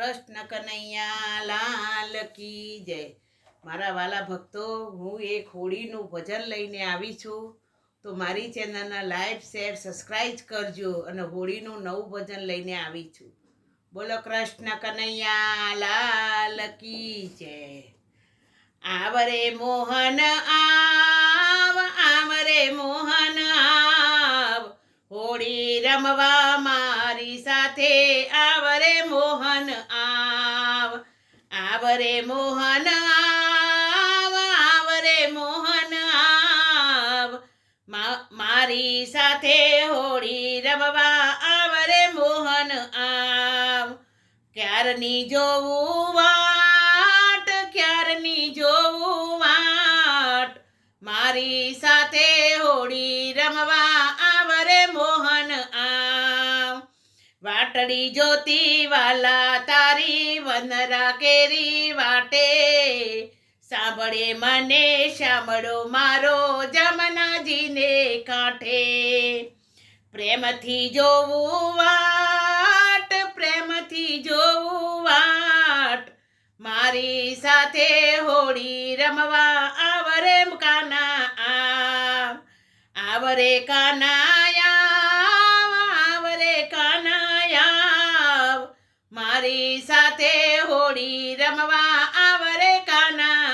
કૃષ્ણ કનૈયા લાલ કી જય। મારા વાલા ભક્તો, હું એક હોળીનું ભજન લઈને આવી છું, તો મારી ચેનલના લાઈક શેર સબસ્ક્રાઈબ કરજો અને હોળીનું નવું ભજન લઈને આવી છું। બોલો કૃષ્ણ કનૈયા લાલ કી જય। આવરે મોહન આવરે મોહન હોળી રમવા મારી સાથે આવરે મોહન આવરે મોહન આવરે મોહન મારી સાથે હોળી રમવા આવરે મોહન ક્યારની જોવું વાટ ક્યારની જોવું વાટ મારી સાથે હોળી રમવા આવરે મોહન વાટડી જોતી વાલા તારી વનરા કેરી વાટે સાંભળે મને સાંભળો મારો જમનાજીને કાંઠે પ્રેમથી જોવું વાટ પ્રેમથી જોવું વાટ મારી સાથે હોળી રમવા આવરે કાના આવરે કાનાયા મારી સાથે હોળી રમવા આવરે કાના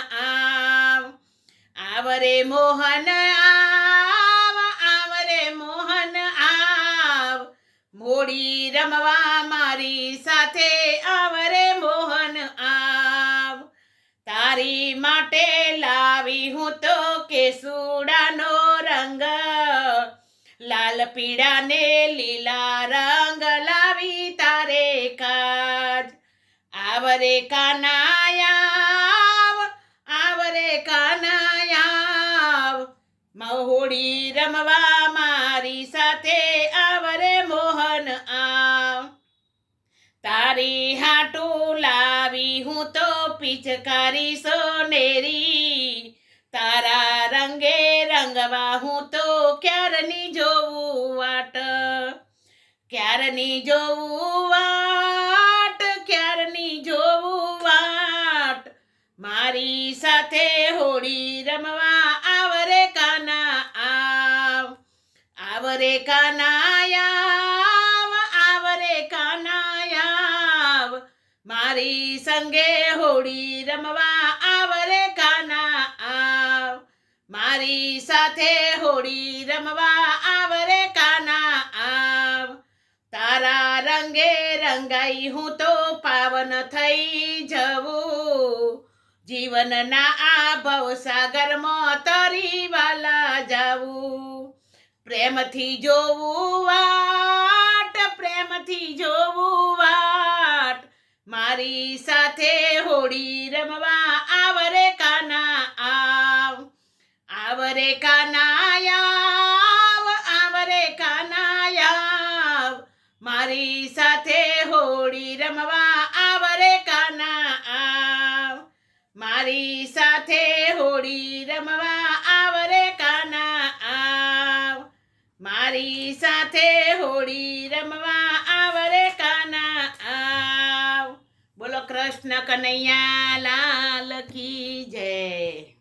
આવરે મોહન આવરે મોહન હોળી રમવા મારી સાથે આવરે મોહન તારી માટે લાવી હું તો કેસુડાનો રંગ લાલ પીળા ને લીલા રંગ લાવી તારે કાજ આવરે કાનાયા હોળી રમવા મારી સાથે આવરે મોહન તારી હાટું લાવી હું તો પિચકારી સોનેરી તારા રંગે રંગવા હું તો ક્યારની જોવું વાટ ક્યારની જોવું વાટ ક્યારની જોવું વાટ મારી સાથે હોળી રમવા આવરે કાના આવરે કાનાયા આવરે કાનાયા મારી સંગે હોળી રમવા આવરે કાના મારી સાથે હોળી રમવા આવરે કાના તારા રંગે રંગાઈ હું તો પાવન થઈ જવું જીવનના આ ભવસાગરમાં તરી વાલા જાવું પ્રેમથી જોવું વાટ પ્રેમથી જોવું વાટ મારી સાથે હોળી રમવા આવરે કાના આવરે કાનાયા આવરે કાનાયા મારી સાથે હોળી રમવા આવરે કાના મારી સાથે હોળી રમવા આવરે કાના મારી સાથે હોળી રમવા આવરે કાના બોલો કૃષ્ણ કનૈયા લાલ કી જય।